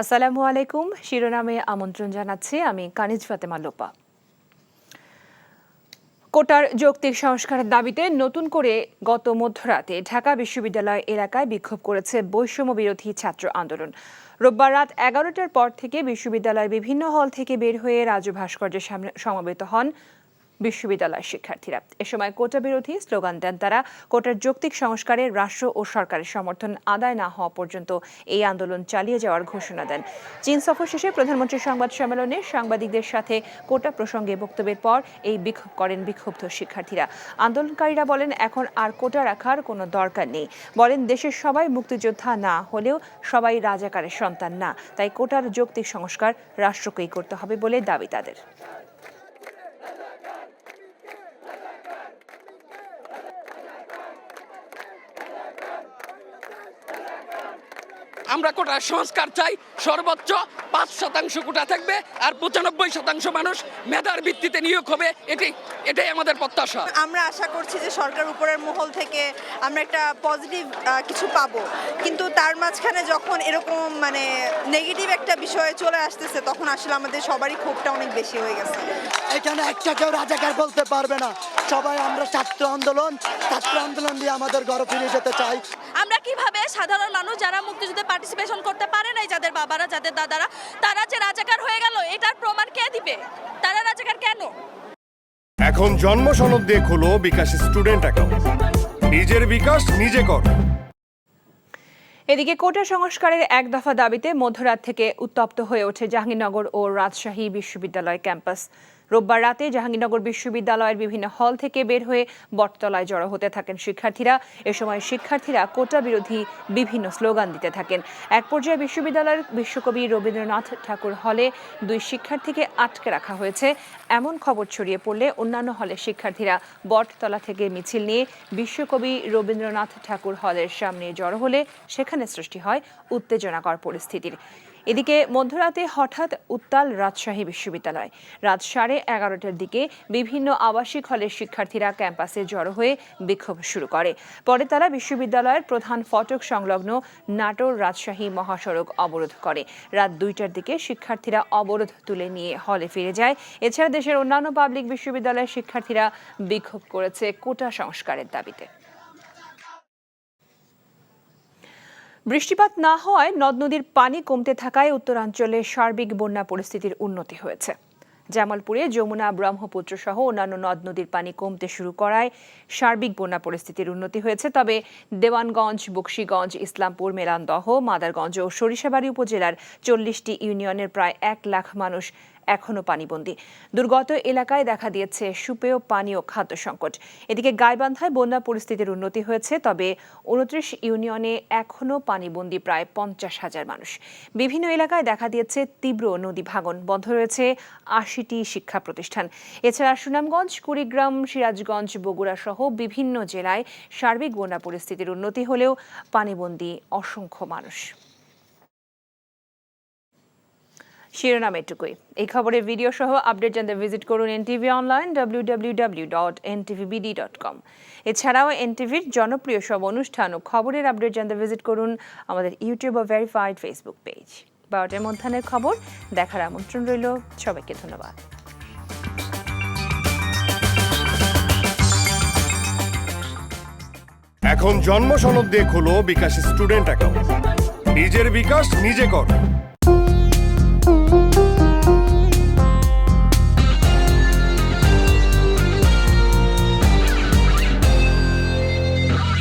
আসসালামু আলাইকুম। শিরোনামে আমন্ত্রণ জানাচ্ছি আমি কানিজ ফাতেমা লোপা। কোটার যৌক্তিক সংস্কারের দাবিতে নতুন করে গত মধ্যরাতে ঢাকা বিশ্ববিদ্যালয় এলাকায় বিক্ষোভ করেছে বৈষম্য বিরোধী ছাত্র আন্দোলন। রোববার রাত 11টার পর থেকে বিশ্ববিদ্যালয়ের বিভিন্ন হল থেকে বের হয়ে রাজু ভাস্কর্যের সামনে সমবেত হন বিশ্ববিদ্যালয়ের শিক্ষার্থীরা। এ সময় কোটা বিরোধী স্লোগান দেন তারা। কোটার যৌক্তিক সংস্কারে রাষ্ট্র ও সরকারের সমর্থন আদায় না হওয়া পর্যন্ত এই আন্দোলন চালিয়ে যাওয়ার ঘোষণা দেন। চীন সফর শেষে প্রধানমন্ত্রীর সংবাদ সম্মেলনে সাংবাদিকদের সাথে কোটা প্রসঙ্গে বক্তব্যের পর এই বিক্ষোভ করেন বিক্ষুব্ধ শিক্ষার্থীরা। আন্দোলনকারীরা বলেন, এখন আর কোটা রাখার কোনো দরকার নেই। বলেন, দেশের সবাই মুক্তিযোদ্ধা না হলেও সবাই রাজাকারের সন্তান না, তাই কোটার যৌক্তিক সংস্কার রাষ্ট্রকেই করতে হবে বলে দাবি তাদের। আমরা কোটার সংস্কার চাই, সর্বোচ্চ ৫% কোটা থাকবে আর ৯৫% মানুষ মেধার ভিত্তিতে নিয়োগ হবে। এটাই আমাদের প্রত্যাশা। আমরা আশা করছি যে সরকার উপরের মহল থেকে আমরা একটা পজিটিভ কিছু পাবো, কিন্তু তার মাঝখানে যখন এরকম নেগেটিভ একটা বিষয় চলে আসতেছে তখন আসলে আমাদের সবারই ক্ষোভটা অনেক বেশি হয়ে গেছে। এখানে একটা কেউ রাজাকার বলতে পারবে না। সবাই আমরা ছাত্র আন্দোলন দিয়ে আমাদের ঘরে ফিরে যেতে চাই। আমরা কিভাবে সাধারণ মানুষ যারা মুক্তিযুদ্ধে পার্টিসিপেশন করতে পারে নাই, যাদের বাবারা যাদের দাদারা, তারা যে রাজাকার হয়ে গেল, এটার প্রমাণ কে দিবে? তারা রাজাকার কেন? এখন জন্ম সনদ দিয়ে খোলো বিকাশ স্টুডেন্ট অ্যাকাউন্ট। নিজের বিকাশ নিজে কর। এদিকে কোটা সংস্কারের এক দফা দাবিতে মধ্যরাত থেকে উত্তপ্ত হয়ে ওঠে জাহাঙ্গীরনগর ও রাজশাহী বিশ্ববিদ্যালয় ক্যাম্পাস। রোববার রাতে জাহাঙ্গীরনগর বিশ্ববিদ্যালয়ের বিভিন্ন হল থেকে বের হয়ে বটতলায় জড়ো হতে থাকেন শিক্ষার্থীরা। এ সময় শিক্ষার্থীরা কোটা বিরোধী বিভিন্ন স্লোগান দিতে থাকেন। এক পর্যায়ে বিশ্ববিদ্যালয়ের বিশ্বকবি রবীন্দ্রনাথ ঠাকুর হলে 2 শিক্ষার্থীকে আটকে রাখা হয়েছে এমন খবর ছড়িয়ে পড়লে অন্যান্য হলের শিক্ষার্থীরা বটতলা থেকে মিছিল নিয়ে বিশ্বকবি রবীন্দ্রনাথ ঠাকুর হলের সামনে জড়ো হলে সেখানে সৃষ্টি হয় উত্তেজনাকর পরিস্থিতির। এদিকে মধ্যরাতে হঠাৎ উত্তাল রাজশাহী বিশ্ববিদ্যালয়। রাত 11:30টার দিকে বিভিন্ন আবাসিক হলের শিক্ষার্থীরা ক্যাম্পাসে জড়ো হয়ে বিক্ষোভ শুরু করে। পরে তারা বিশ্ববিদ্যালয়ের প্রধান ফটক সংলগ্ন নাটোর রাজশাহী মহাসড়ক অবরোধ করে। রাত 2টার দিকে শিক্ষার্থীরা অবরোধ তুলে নিয়ে হলে ফিরে যায়। এছাড়া দেশের অন্যান্য পাবলিক বিশ্ববিদ্যালয়ের শিক্ষার্থীরা বিক্ষোভ করেছে কোটা সংস্কারের দাবিতে। বৃষ্টিপাত না হওয়ায় নদ নদীর পানি কমতে থাকায় উত্তরাঞ্চলে সার্বিক বন্যা পরিস্থিতির উন্নতি হয়েছে। জামালপুরে যমুনা, ব্রহ্মপুত্র সহ অন্যান্য নদ নদীর পানি কমতে শুরু করায় সার্বিক বন্যা পরিস্থিতির উন্নতি হয়েছে। তবে দেওয়ানগঞ্জ, বকশীগঞ্জ, ইসলামপুর, মেলান্দহ, মাদারগঞ্জ ও সরিষাবাড়ী উপজেলার 40টি ইউনিয়নের প্রায় 1 লাখ মানুষ এখনো পানিবন্দী। দুর্গত এলাকায় দেখা দিয়েছে সুপেয় পানি ও খাদ্য সংকট। এদিকে গাইবান্ধায় বন্যা পরিস্থিতির উন্নতি হয়েছে, তবে 29 ইউনিয়নে এখনো পানিবন্দী প্রায় 50,000 মানুষ। বিভিন্ন এলাকায় দেখা দিয়েছে তীব্র নদী ভাঙন। বন্ধ রয়েছে 80টি শিক্ষা প্রতিষ্ঠান। এছাড়া সুনামগঞ্জ, কুড়িগ্রাম, সিরাজগঞ্জ, বগুড়া সহ বিভিন্ন জেলায় সার্বিক বন্যা পরিস্থিতির উন্নতি হলেও পানিবন্দী অসংখ্য মানুষ। শিরোনাম এটুকুই। এই খবরের ভিডিও সহ আপডেট জানতে ভিজিট করুন NTV অনলাইন www.ntvbd.com। এছাড়াও NTVর জনপ্রিয় সব অনুষ্ঠান ও খবরের আপডেট জানতে ভিজিট করুন আমাদের ইউটিউব ও ভেরিফাইড ফেসবুক পেজ। 12টার মধ্যাহ্নের খবর দেখার আমন্ত্রণ রইল। সবাইকে ধন্যবাদ। এখন জন্ম সনদ দিয়ে খোলো বিকাশ স্টুডেন্ট অ্যাকাউন্ট। নিজের বিকাশ নিজে কর।